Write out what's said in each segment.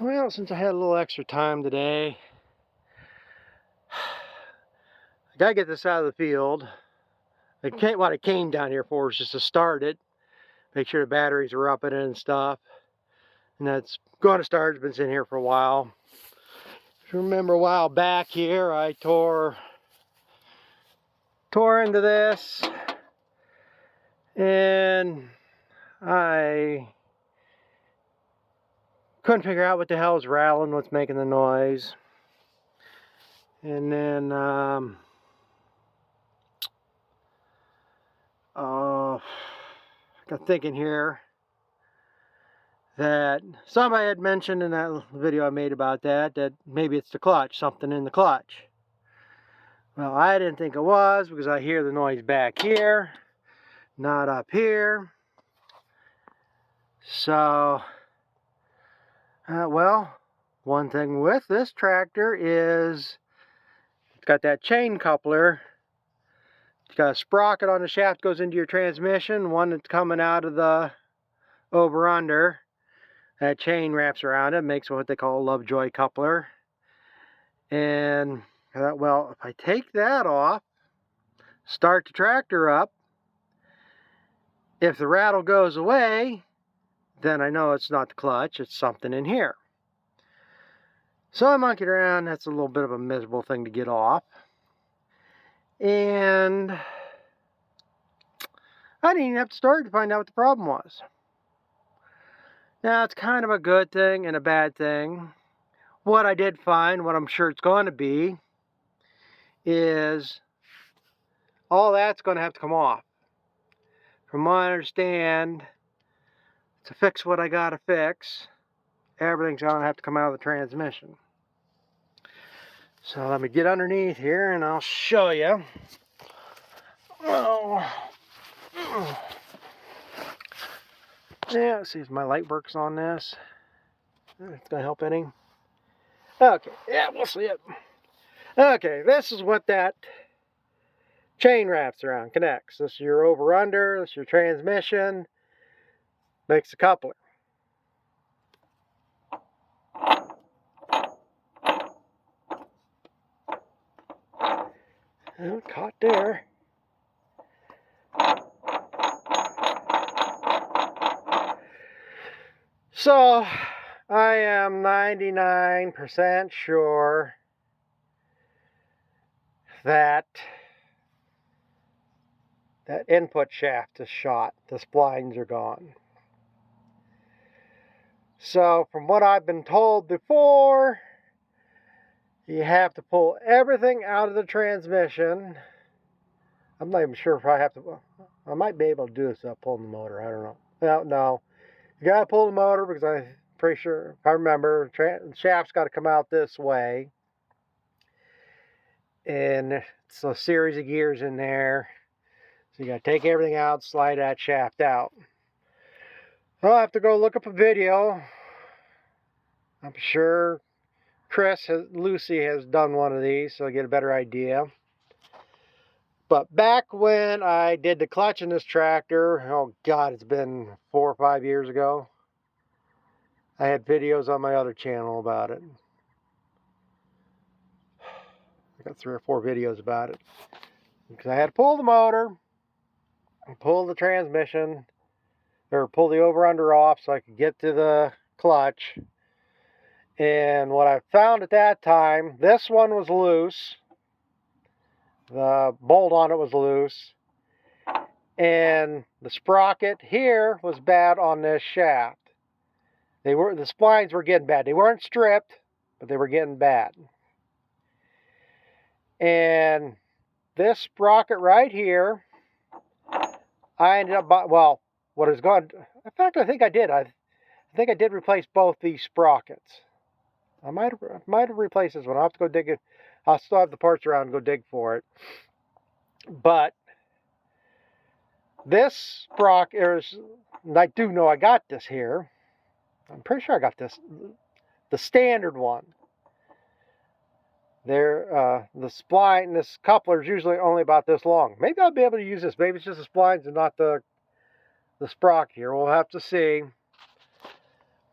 Well, since I had a little extra time today, I gotta get this out of the field. What I came down here for is just to start it, make sure the batteries are up in it and stuff. And that's going to start. It's been sitting here for a while. If you remember a while back here, I tore into this, and I couldn't figure out what the hell was rattling, what's making the noise. And then got thinking here that somebody had mentioned in that video I made about that maybe it's the clutch, something in the clutch. Well, I didn't think it was because I hear the noise back here, not up here. So, well, one thing with this tractor is it's got that chain coupler. It's got a sprocket on the shaft that goes into your transmission, one that's coming out of the over-under. That chain wraps around it, makes what they call a Lovejoy coupler. And I thought, well, if I take that off, start the tractor up, if the rattle goes away, then I know it's not the clutch, it's something in here. So I monkeyed around. That's a little bit of a miserable thing to get off. And I didn't even have to start to find out what the problem was. Now, it's kind of a good thing and a bad thing. What I did find, what I'm sure it's going to be, is all that's going to have to come off. From what I understand, to fix what I got to fix, everything's going to have to come out of the transmission. So let me get underneath here and I'll show you. Oh. Yeah, let's see if my light works on this. It's going to help any. Okay, yeah, we'll see it. Okay, this is what that chain wraps around, connects. This is your over-under, this is your transmission, makes the coupler. Oh, caught there. So, I am 99% sure that input shaft is shot. The splines are gone. So, from what I've been told before, you have to pull everything out of the transmission. I'm not even sure if I have to. I might be able to do this without pulling the motor. I don't know. No. You gotta pull the motor because I'm pretty sure, if I remember, the shaft's got to come out this way. And it's a series of gears in there. So you gotta take everything out, slide that shaft out. I'll have to go look up a video. I'm sure Lucy has done one of these, so I get a better idea. But back when I did the clutch in this tractor, oh God, it's been 4 or 5 years ago. I had videos on my other channel about it. I got 3 or 4 videos about it. Because I had to pull the motor, pull the transmission, or pull the over-under off so I could get to the clutch. And what I found at that time, this one was loose. The bolt on it was loose. And the sprocket here was bad on this shaft. The splines were getting bad. They weren't stripped, but they were getting bad. And this sprocket right here, I ended up, what is gone, in fact, I think I did. I think I did replace both these sprockets. I might have replaced this one. I'll have to go dig it. I'll still have the parts around and go dig for it. But this sprocket, I do know I got this here. I'm pretty sure I got this, the standard one. The spline, this coupler is usually only about this long. Maybe I'll be able to use this. Maybe it's just the splines and not the sprocket here. We'll have to see.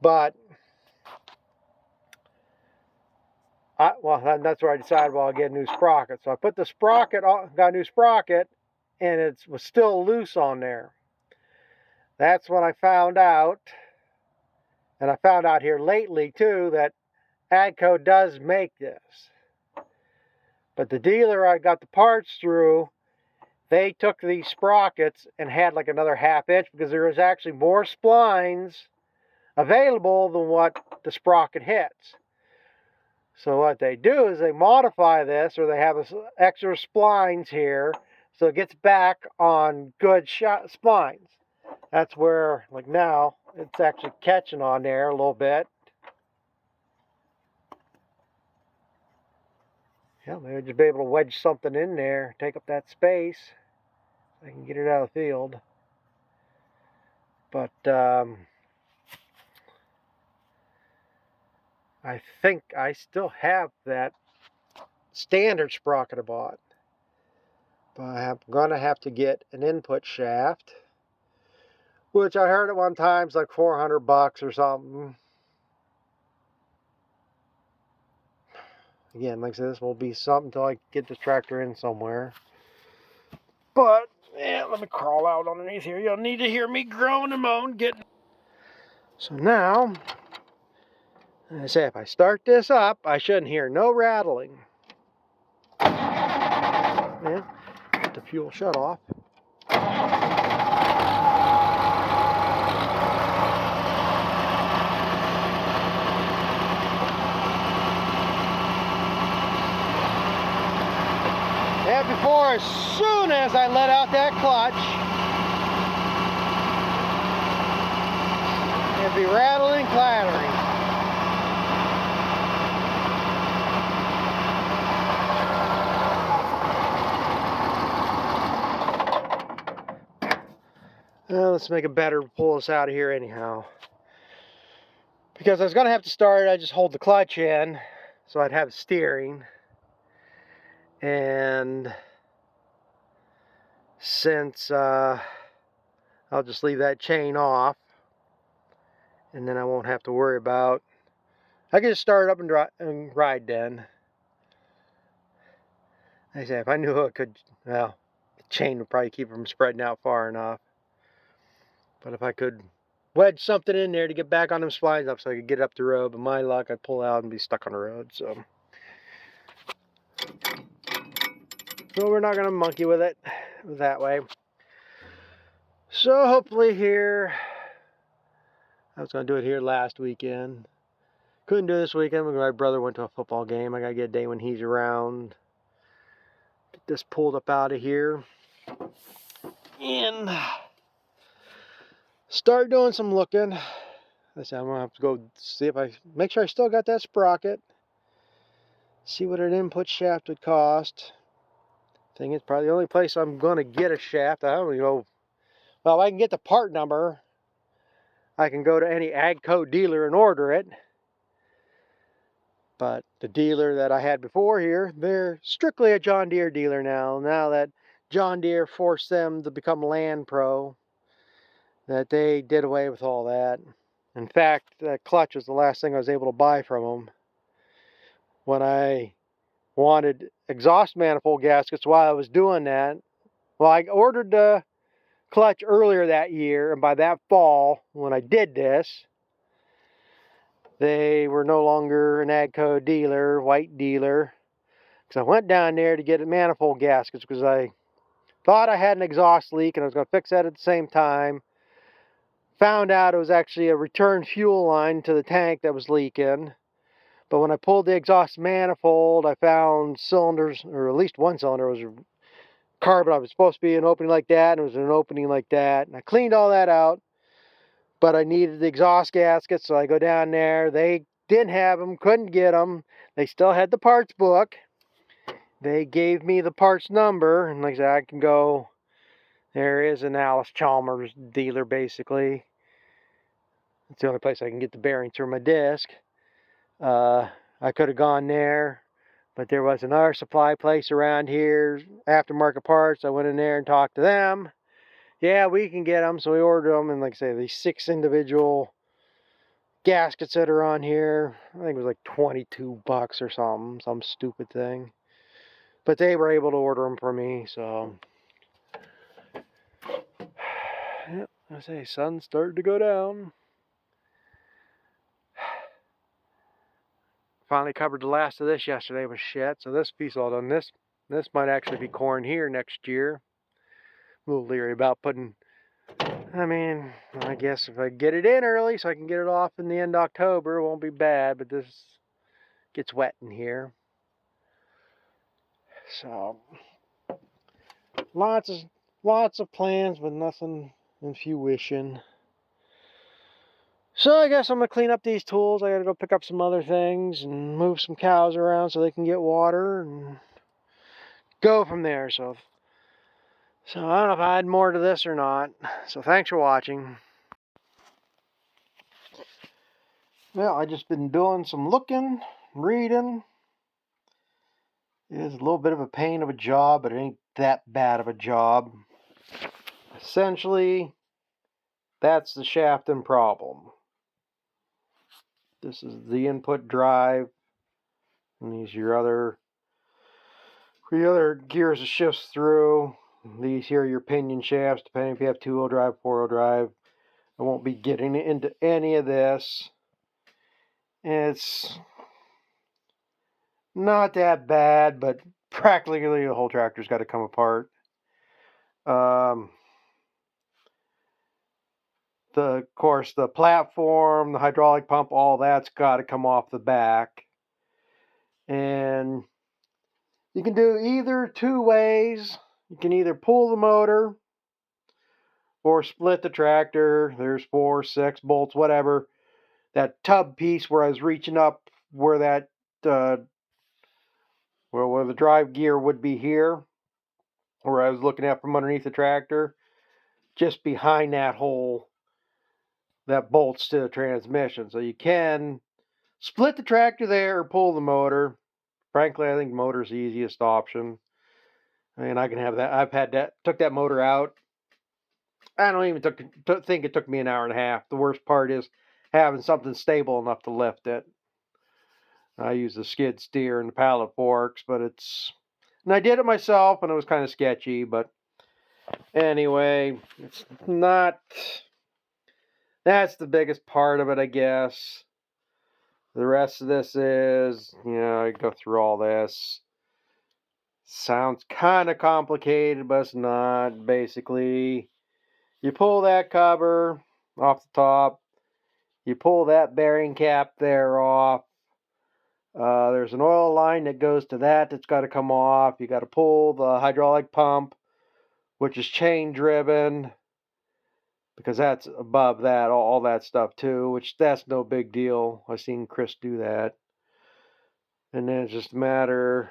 But that's where I decided, well, I'll get a new sprocket. So I put the sprocket on, got a new sprocket, and it was still loose on there. That's when I found out, and I found out here lately too, that AGCO does make this. But the dealer I got the parts through, they took these sprockets and had like another ½ inch, because there was actually more splines available than what the sprocket hits. So what they do is they modify this, or they have extra splines here, so it gets back on good splines. That's where, like now, it's actually catching on there a little bit. Yeah, maybe I'll just be able to wedge something in there, take up that space. I can get it out of the field. But I think I still have that standard sprocket I bought. But I'm gonna have to get an input shaft, which I heard at one time is like $400 or something. Again, like I said, this will be something until I get this tractor in somewhere. But yeah, let me crawl out underneath here. You'll need to hear me groan and moan. So now, as I say, if I start this up, I shouldn't hear no rattling. Yeah, get the fuel shut off. And before, as soon as I let out that clutch, it'd be rattling, clattering. Well, let's make it better to pull this out of here anyhow. Because I was going to have to start, I just hold the clutch in so I'd have steering. And since I'll just leave that chain off, and then I won't have to worry about, I can just start it up and ride then. Like I say, if I knew it could, well, the chain would probably keep it from spreading out far enough. But if I could wedge something in there to get back on them splines up so I could get up the road, but my luck, I'd pull out and be stuck on the road. So we're not going to monkey with it that way. So hopefully here, I was going to do it here last weekend. Couldn't do it this weekend because my brother went to a football game. I got to get a day when he's around. Get this pulled up out of here. And start doing some looking. I said I'm going to have to go see if I, make sure I still got that sprocket. See what an input shaft would cost. Thing is, probably the only place I'm going to get a shaft, I don't even know. Well, if I can get the part number, I can go to any AGCO dealer and order it. But the dealer that I had before here, they're strictly a John Deere dealer now. Now that John Deere forced them to become Land Pro, that they did away with all that. In fact, that clutch was the last thing I was able to buy from them. When I wanted exhaust manifold gaskets while I was doing that, well, I ordered the clutch earlier that year, and by that fall, when I did this, they were no longer an AGCO dealer, white dealer. Because I went down there to get manifold gaskets because I thought I had an exhaust leak and I was going to fix that at the same time. Found out it was actually a return fuel line to the tank that was leaking. But when I pulled the exhaust manifold, I found cylinders, or at least one cylinder was carbon. It was supposed to be an opening like that, and it was an opening like that. And I cleaned all that out, but I needed the exhaust gaskets, so I go down there. They didn't have them, couldn't get them. They still had the parts book. They gave me the parts number, and like I said, I can go, there is an Alice Chalmers dealer basically. It's the only place I can get the bearings for my disc. I could have gone there, but there was another supply place around here, Aftermarket Parts. I went in there and talked to them. Yeah, we can get them, so we ordered them, and like I say, these 6 individual gaskets that are on here. I think it was like 22 bucks or something, some stupid thing. But they were able to order them for me, so. Yep, I say sun's starting to go down. Finally covered the last of this yesterday with shit, so this piece all done. This might actually be corn here next year. A little leery about putting, I mean, I guess if I get it in early so I can get it off in the end of October, it won't be bad, but this gets wet in here. So, lots of plans, but nothing and few wishing. So I guess I'm going to clean up these tools. I got to go pick up some other things and move some cows around so they can get water and go from there. So I don't know if I add more to this or not. So thanks for watching. Well, I just been doing some looking, reading. It is a little bit of a pain of a job, but it ain't that bad of a job. Essentially, that's the shafting problem. This is the input drive, and these are your other gears it shifts through. These here are your pinion shafts, depending if you have 2-wheel drive, 4-wheel drive. I won't be getting into any of this. It's not that bad, but practically the whole tractor's got to come apart. Of course, the platform, the hydraulic pump, all that's got to come off the back. And you can do either two ways. You can either pull the motor or split the tractor. There's 4, 6 bolts, whatever. That tub piece where I was reaching up, where that where the drive gear would be here, where I was looking at from underneath the tractor, just behind that hole that bolts to the transmission. So you can split the tractor there or pull the motor. Frankly, I think motor's the easiest option. I mean, I can have that. I've had that, took that motor out. I don't even think it took me an hour and a half. The worst part is having something stable enough to lift it. I use the skid steer and the pallet forks, but and I did it myself, and it was kind of sketchy, but anyway, it's not, that's the biggest part of it, I guess. The rest of this is, I go through all this. Sounds kind of complicated, but it's not. Basically, you pull that cover off the top, you pull that bearing cap there off. There's an oil line that goes to that's got to come off. You got to pull the hydraulic pump, which is chain driven, because that's above that, all that stuff too, which that's no big deal. I've seen Chris do that. And then it's just a matter,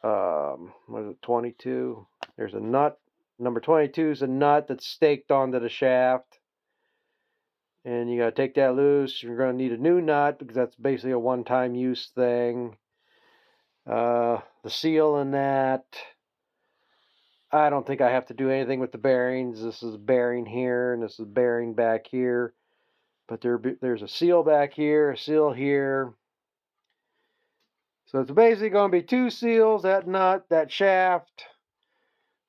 what is it, 22? There's a nut. Number 22 is a nut that's staked onto the shaft. And you got to take that loose. You're going to need a new nut because that's basically a one-time use thing. The seal in that, I don't think I have to do anything with the bearings. This is a bearing here, and this is a bearing back here. But there's a seal back here, a seal here. So it's basically going to be 2 seals, that nut, that shaft,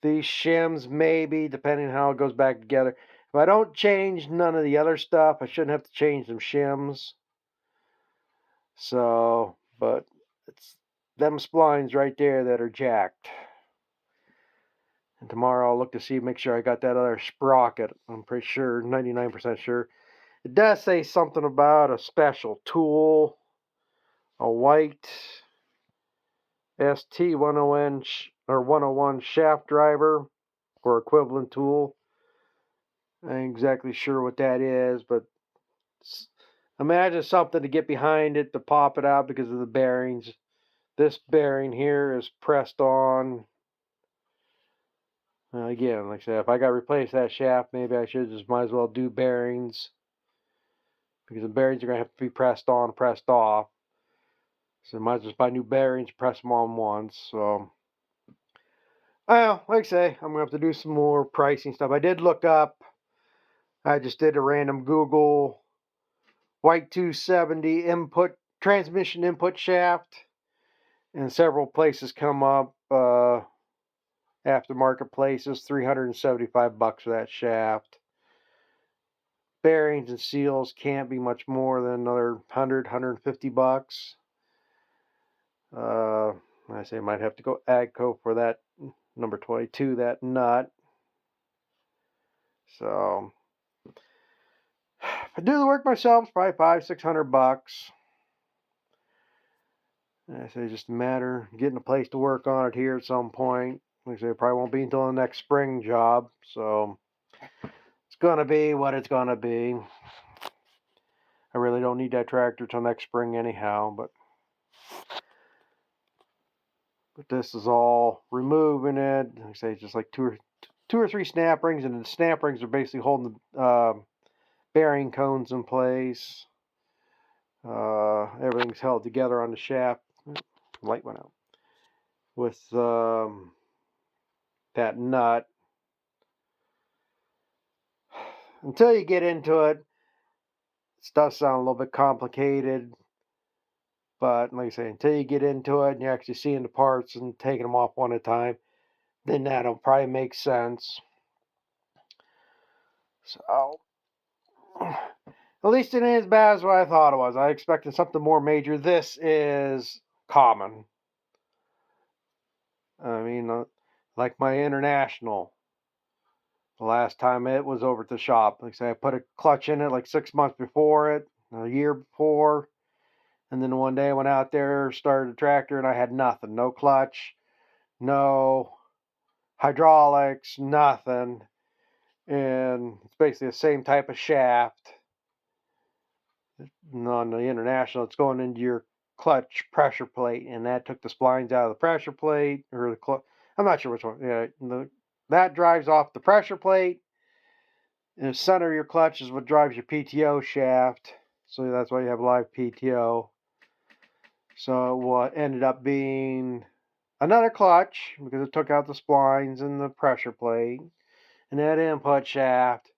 these shims maybe, depending on how it goes back together. If I don't change none of the other stuff, I shouldn't have to change them shims. So, but it's them splines right there that are jacked. And tomorrow I'll look to see, make sure I got that other sprocket. I'm pretty sure, 99% sure. It does say something about a special tool, a white ST101 or 101 shaft driver or equivalent tool. I ain't exactly sure what that is, but imagine something to get behind it to pop it out because of the bearings. This bearing here is pressed on. Again, like I said, if I got to replace that shaft, maybe I should just might as well do bearings, because the bearings are going to have to be pressed on, pressed off. So I might as well just buy new bearings, press them on once. So, well, like I say, I'm going to have to do some more pricing stuff. I did look up, I just did a random Google white 270 transmission input shaft, and several places come up, aftermarket places, $375 for that shaft. Bearings and seals can't be much more than another $150. I say I might have to go AGCO for that number 22, that nut. So if I do the work myself, it's probably $500-600. I say just a matter of getting a place to work on it here at some point. Like I say, it probably won't be until the next spring job. So it's gonna be what it's gonna be. I really don't need that tractor till next spring anyhow, but this is all removing it. Like I say, it's just like two or three snap rings, and the snap rings are basically holding the bearing cones in place. Everything's held together on the shaft. Light went out with that nut. Until you get into it, it does sound a little bit complicated. But like I say, until you get into it and you're actually seeing the parts and taking them off one at a time, then that'll probably make sense. So, at least it ain't as bad as what I thought it was. I expected something more major. This is common. I mean, like my International. The last time it was over at the shop, like I say, I put a clutch in it like 6 months before it, a year before. And then one day I went out there, started the tractor, and I had nothing. No clutch, no hydraulics, nothing. And it's basically the same type of shaft. And on the International, it's going into your clutch pressure plate, and that took the splines out of the pressure plate, or the clutch. I'm not sure which one. Yeah, that drives off the pressure plate. And the center of your clutch is what drives your PTO shaft. So that's why you have live PTO. So what ended up being another clutch, because it took out the splines and the pressure plate and that input shaft.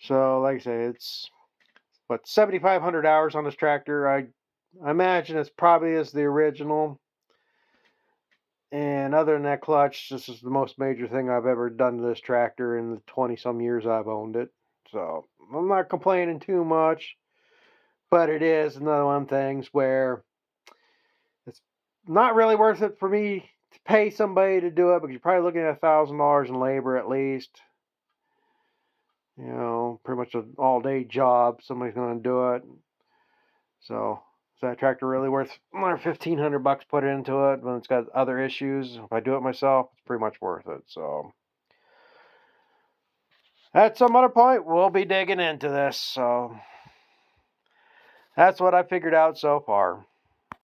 So like I say, it's 7,500 hours on this tractor. I imagine it's probably is the original. And other than that clutch, this is the most major thing I've ever done to this tractor in the 20-some years I've owned it. So I'm not complaining too much. But it is another one of things where it's not really worth it for me to pay somebody to do it, because you're probably looking at $1,000 in labor at least. You know, pretty much an all-day job. Somebody's going to do it. So is that tractor really worth another $1,500 put into it when it's got other issues? If I do it myself, it's pretty much worth it. So at some other point, we'll be digging into this. So that's what I figured out so far.